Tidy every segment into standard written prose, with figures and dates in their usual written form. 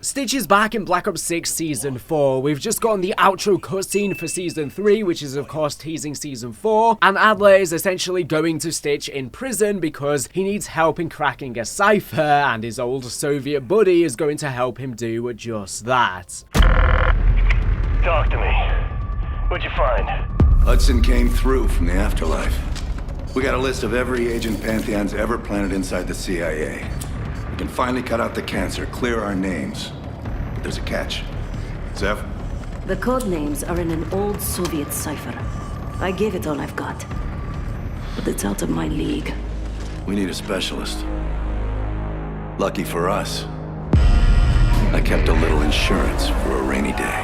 Stitch is back in Black Ops 6 Season 4. We've just gotten the outro cutscene for Season 3, which is of course teasing Season 4, and Adler is essentially going to Stitch in prison because he needs help in cracking a cipher, and his old Soviet buddy is going to help him do just that. Talk to me. What'd you find? Hudson came through from the afterlife. We got a list of every agent Pantheon's ever planted inside the CIA. We can finally cut out the cancer, clear our names. But there's a catch. Zev? The code names are in an old Soviet cipher. I gave it all I've got. But it's out of my league. We need a specialist. Lucky for us, I kept a little insurance for a rainy day.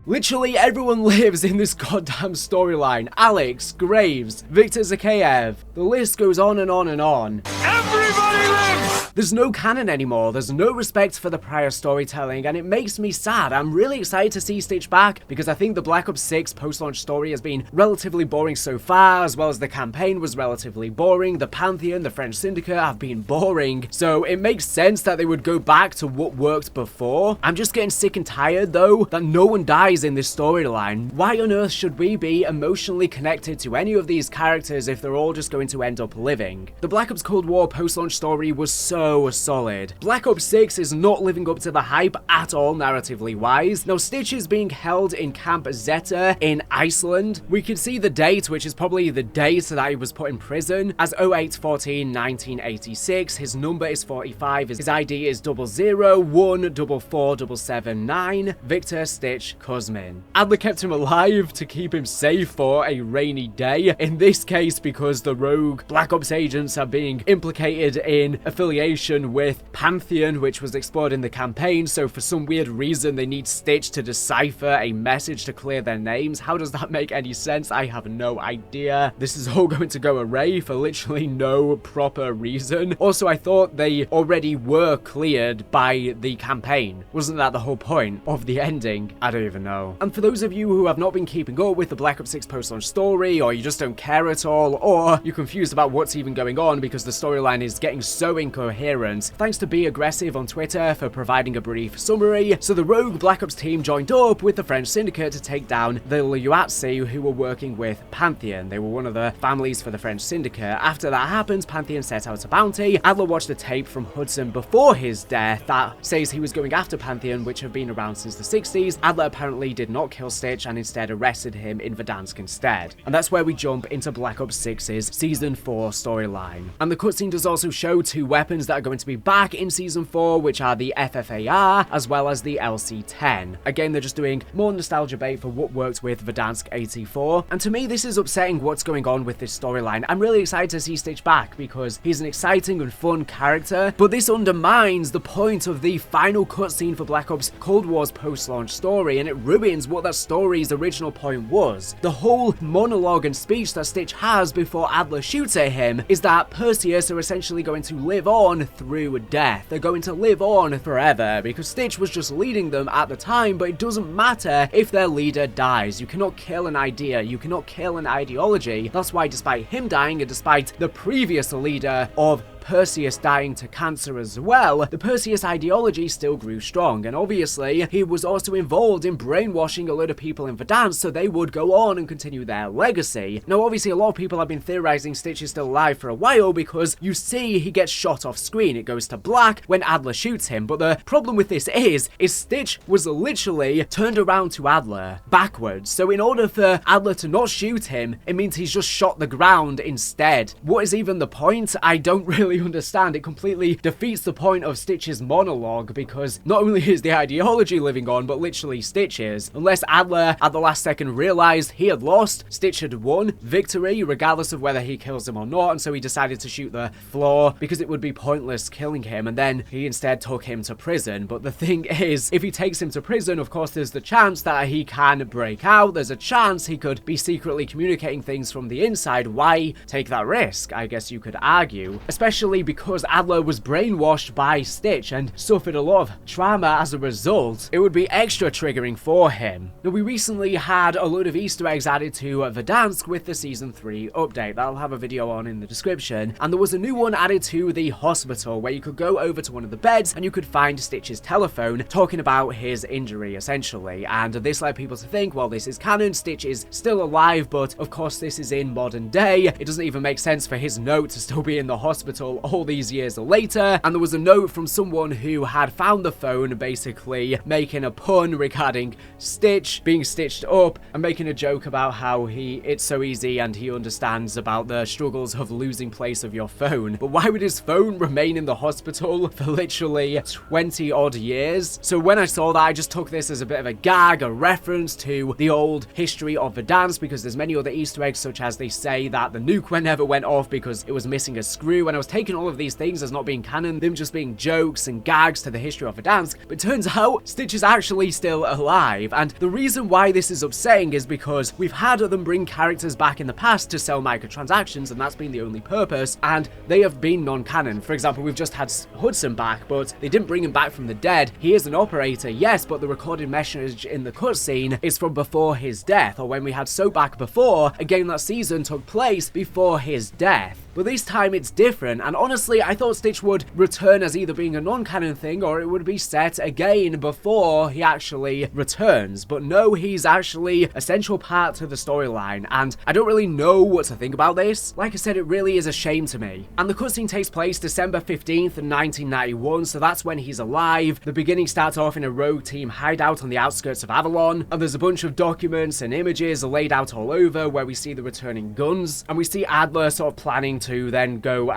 Literally everyone lives in this goddamn storyline. Alex, Graves, Viktor Zakhaev. The list goes on and on and on. Everybody lives! There's no canon anymore, there's no respect for the prior storytelling, and it makes me sad. I'm really excited to see Stitch back, because I think the Black Ops 6 post-launch story has been relatively boring so far, as well as the campaign was relatively boring, the Pantheon, the French Syndicate have been boring, so it makes sense that they would go back to what worked before. I'm just getting sick and tired, though, that no one dies in this storyline. Why on earth should we be emotionally connected to any of these characters if they're all just going to end up living? The Black Ops Cold War post-launch story was so solid. Black Ops 6 is not living up to the hype at all narratively wise. Now Stitch is being held in Camp Zeta in Iceland. We can see the date, which is probably the date that he was put in prison, as 08/14/1986. His number is 45, his ID is 001447779. Victor Stitch Kuzmin. Adler kept him alive to keep him safe for a rainy day, in this case because the rogue Black Ops agents are being implicated in affiliation with Pantheon, which was explored in the campaign, so for some weird reason they need Stitch to decipher a message to clear their names. How does that make any sense? I have no idea. This is all going to go array for literally no proper reason. Also, I thought they already were cleared by the campaign. Wasn't that the whole point of the ending? I don't even know. And for those of you who have not been keeping up with the Black Ops 6 post-launch story, or you just don't care at all, or you're confused about what's even going on because the storyline is getting so incoherent, thanks to Be Aggressive on Twitter for providing a brief summary. So the rogue Black Ops team joined up with the French Syndicate to take down the Lyuatsi, who were working with Pantheon. They were one of the families for the French Syndicate. After that happens, Pantheon set out a bounty. Adler watched a tape from Hudson before his death that says he was going after Pantheon, which have been around since the 60s. Adler apparently did not kill Stitch and instead arrested him in Verdansk instead. And that's where we jump into Black Ops 6's Season 4 storyline. And the cutscene does also show two weapons that are going to be back in Season 4, which are the FFAR as well as the LC-10. Again, they're just doing more nostalgia bait for what worked with Verdansk 84. And to me, this is upsetting what's going on with this storyline. I'm really excited to see Stitch back because he's an exciting and fun character, but this undermines the point of the final cutscene for Black Ops Cold War's post-launch story, and it ruins what that story's original point was. The whole monologue and speech that Stitch has before Adler shoots at him is that Perseus are essentially going to live on through death. They're going to live on forever because Stitch was just leading them at the time, but it doesn't matter if their leader dies. You cannot kill an idea, you cannot kill an ideology. That's why despite him dying and despite the previous leader of Perseus dying to cancer as well, the Perseus ideology still grew strong, and obviously he was also involved in brainwashing a lot of people in Verdansk so they would go on and continue their legacy. Now obviously a lot of people have been theorizing Stitch is still alive for a while because you see he gets shot off screen. It goes to black when Adler shoots him, but the problem with this is Stitch was literally turned around to Adler backwards, so in order for Adler to not shoot him, it means he's just shot the ground instead. What is even the point? I don't really understand. It completely defeats the point of Stitch's monologue because not only is the ideology living on, but literally Stitch is. Unless Adler at the last second realized he had lost, Stitch had won victory regardless of whether he kills him or not, and so he decided to shoot the floor because it would be pointless killing him, and then he instead took him to prison. But the thing is, if he takes him to prison, of course there's the chance that he can break out. There's a chance he could be secretly communicating things from the inside. Why take that risk, I guess you could argue, especially especially because Adler was brainwashed by Stitch and suffered a lot of trauma as a result. It would be extra triggering for him. Now, we recently had a load of Easter eggs added to Verdansk with the Season 3 update that I'll have a video on in the description, and there was a new one added to the hospital where you could go over to one of the beds and you could find Stitch's telephone talking about his injury, essentially, and this led people to think, well, this is canon, Stitch is still alive, but of course this is in modern day. It doesn't even make sense for his note to still be in the hospital all these years later. And there was a note from someone who had found the phone, basically making a pun regarding Stitch being stitched up and making a joke about how it's so easy and he understands about the struggles of losing place of your phone. But why would his phone remain in the hospital for literally 20 odd years? So when I saw that, I just took this as a bit of a gag, a reference to the old history of Verdansk, because there's many other Easter eggs, such as they say that the nuke never went off because it was missing a screw, and I was taking all of these things as not being canon, them just being jokes and gags to the history of Verdansk. But it turns out Stitch is actually still alive, and the reason why this is upsetting is because we've had them bring characters back in the past to sell microtransactions, and that's been the only purpose, and they have been non-canon. For example, we've just had Hudson back, but they didn't bring him back from the dead. He is an operator, yes, but the recorded message in the cutscene is from before his death, or when we had So back before, a game that season took place before his death. But this time it's different, and honestly I thought Stitch would return as either being a non-canon thing or it would be set again before he actually returns. But no, he's actually a central part to the storyline, and I don't really know what to think about this. Like I said, it really is a shame to me. And the cutscene takes place December 15th, 1991, so that's when he's alive. The beginning starts off in a rogue team hideout on the outskirts of Avalon, and there's a bunch of documents and images laid out all over where we see the returning guns, and we see Adler sort of planning to then go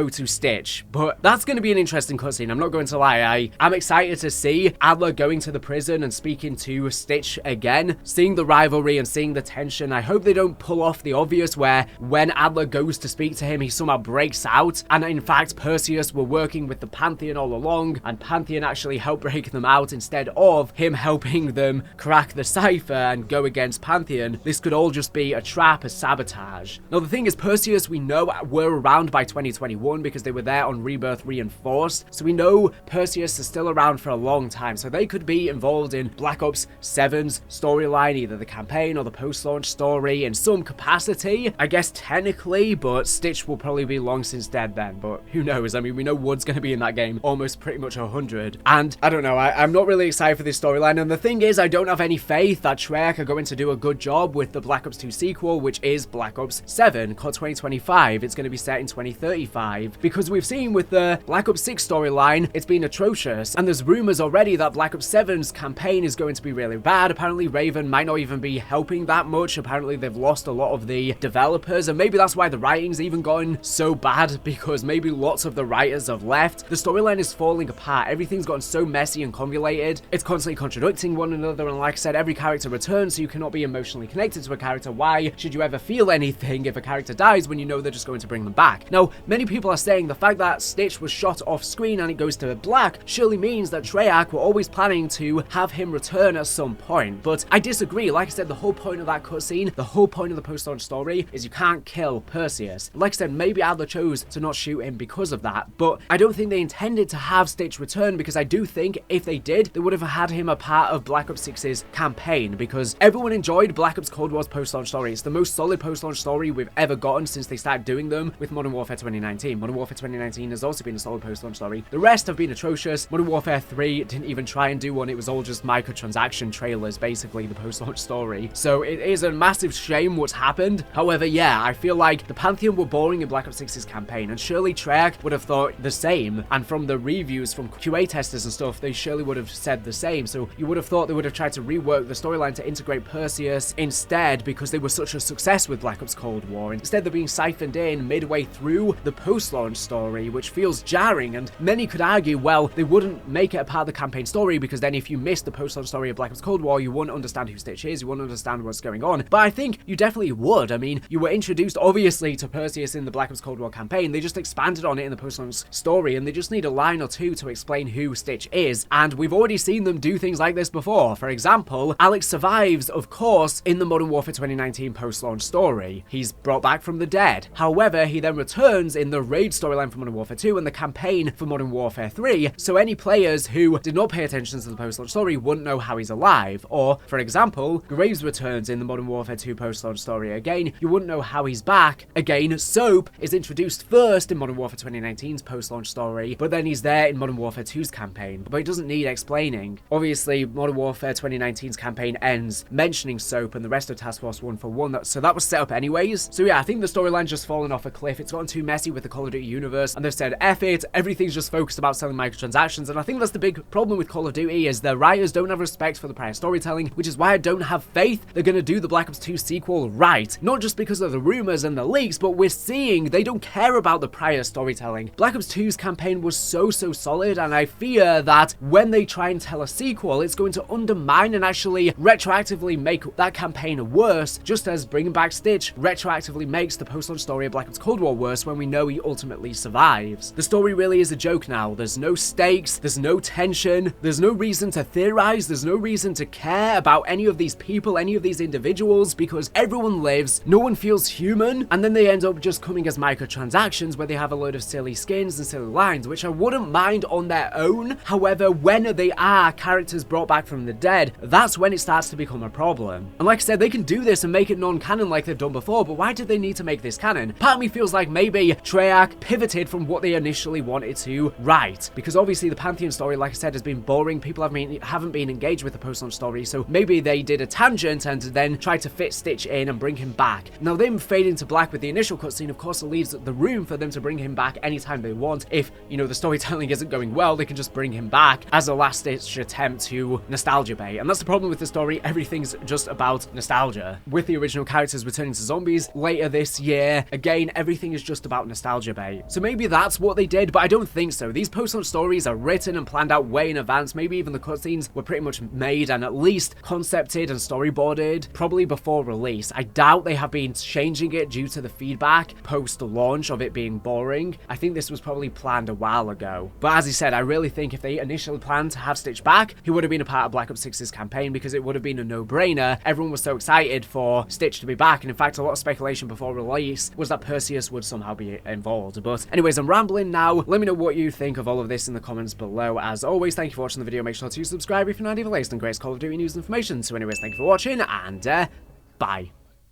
to Stitch. But that's going to be an interesting cutscene, I'm not going to lie. I'm excited to see Adler going to the prison and speaking to Stitch again, seeing the rivalry and seeing the tension. I hope they don't pull off the obvious where when Adler goes to speak to him, he somehow breaks out, and in fact Perseus were working with the Pantheon all along, and Pantheon actually helped break them out instead of him helping them crack the cipher and go against Pantheon. This could all just be a trap, a sabotage. Now the thing is, Perseus we know were around by 2021 because they were there on Rebirth Reinforced, so we know Perseus is still around for a long time, so they could be involved in Black Ops 7's storyline, either the campaign or the post-launch story in some capacity, I guess technically, but Stitch will probably be long since dead then, but who knows. I mean, we know Wood's going to be in that game almost pretty much 100, and I don't know, I'm not really excited for this storyline. And the thing is, I don't have any faith that Treyarch are going to do a good job with the Black Ops 2 sequel, which is Black Ops 7 called 2025. It's going to be set in 2035, because we've seen with the Black Ops 6 storyline, it's been atrocious, and there's rumors already that Black Ops 7's campaign is going to be really bad. Apparently Raven might not even be helping that much. Apparently they've lost a lot of the developers, and maybe that's why the writing's even gotten so bad, because maybe lots of the writers have left. The storyline is falling apart, everything's gotten so messy and convoluted, it's constantly contradicting one another, and like I said, every character returns, so you cannot be emotionally connected to a character. Why should you ever feel anything if a character dies when you know they're just going to bring them back? Now, many people are saying the fact that Stitch was shot off screen and it goes to black surely means that Treyarch were always planning to have him return at some point, but I disagree. Like I said, the whole point of that cutscene, the whole point of the post-launch story is you can't kill Perseus. Like I said, maybe Adler chose to not shoot him because of that, but I don't think they intended to have Stitch return, because I do think if they did, they would have had him a part of Black Ops 6's campaign, because everyone enjoyed Black Ops Cold War's post-launch story. It's the most solid post-launch story we've ever gotten since they started doing them with Modern Warfare 2019. Modern Warfare 2019 has also been a solid post-launch story. The rest have been atrocious. Modern Warfare 3 didn't even try and do one. It was all just microtransaction trailers, basically, the post-launch story. So it is a massive shame what's happened. However, yeah, I feel like the Pantheon were boring in Black Ops 6's campaign, and surely Treyarch would have thought the same, and from the reviews from QA testers and stuff, they surely would have said the same. So you would have thought they would have tried to rework the storyline to integrate Perseus instead, because they were such a success with Black Ops Cold War. Instead, they're being siphoned in midway through the post-launch story, which feels jarring, and many could argue, well, they wouldn't make it a part of the campaign story, because then if you missed the post-launch story of Black Ops Cold War, you wouldn't understand who Stitch is, you wouldn't understand what's going on. But I think you definitely would. I mean, you were introduced obviously to Perseus in the Black Ops Cold War campaign, they just expanded on it in the post-launch story, and they just need a line or two to explain who Stitch is, and we've already seen them do things like this before. For example, Alex survives, of course, in the Modern Warfare 2019 post-launch story. He's brought back from the dead. However, However, he then returns in the raid storyline for Modern Warfare 2 and the campaign for Modern Warfare 3, so any players who did not pay attention to the post-launch story wouldn't know how he's alive. Or, for example, Graves returns in the Modern Warfare 2 post-launch story again, you wouldn't know how he's back. Again, Soap is introduced first in Modern Warfare 2019's post-launch story, but then he's there in Modern Warfare 2's campaign, but it doesn't need explaining. Obviously, Modern Warfare 2019's campaign ends mentioning Soap and the rest of Task Force 141, so that was set up anyways. So yeah, I think the storyline's just fallen off a cliff. It's gotten too messy with the Call of Duty universe, and they've said, F it, everything's just focused about selling microtransactions, and I think that's the big problem with Call of Duty, is the writers don't have respect for the prior storytelling, which is why I don't have faith they're gonna do the Black Ops 2 sequel right. Not just because of the rumors and the leaks, but we're seeing they don't care about the prior storytelling. Black Ops 2's campaign was so solid, and I fear that when they try and tell a sequel, it's going to undermine and actually retroactively make that campaign worse, just as bringing back Stitch retroactively makes the post-launch story of Black Ops Cold War worse when we know he ultimately survives. The story really is a joke now. There's no stakes, there's no tension, there's no reason to theorize, there's no reason to care about any of these people, any of these individuals, because everyone lives, no one feels human, and then they end up just coming as microtransactions where they have a load of silly skins and silly lines, which I wouldn't mind on their own. However, when they are characters brought back from the dead, that's when it starts to become a problem. And like I said, they can do this and make it non-canon like they've done before, but why did they need to make this canon? Part of me feels like maybe Treyarch pivoted from what they initially wanted to write, because obviously the Pantheon story, like I said, has been boring. People haven't been engaged with the post-launch story, so maybe they did a tangent and then tried to fit Stitch in and bring him back. Now, them fading to black with the initial cutscene, of course, leaves the room for them to bring him back anytime they want. If, you know, the storytelling isn't going well, they can just bring him back as a last-ditch attempt to nostalgia bait. And that's the problem with the story. Everything's just about nostalgia. With the original characters returning to zombies later this year, again, everything is just about nostalgia bait. So maybe that's what they did, but I don't think so. These post-launch stories are written and planned out way in advance. Maybe even the cutscenes were pretty much made and at least concepted and storyboarded probably before release. I doubt they have been changing it due to the feedback post-launch of it being boring. I think this was probably planned a while ago. But as he said, I really think if they initially planned to have Stitch back, he would have been a part of Black Ops 6's campaign, because it would have been a no-brainer. Everyone was so excited for Stitch to be back, and in fact, a lot of speculation before release was that Perseus would somehow be involved. But anyways, I'm rambling now. Let me know what you think of all of this in the comments below. As always, thank you for watching the video. Make sure to subscribe if you're not even latest on greatest Call of Duty news and information. So anyways, thank you for watching, and bye.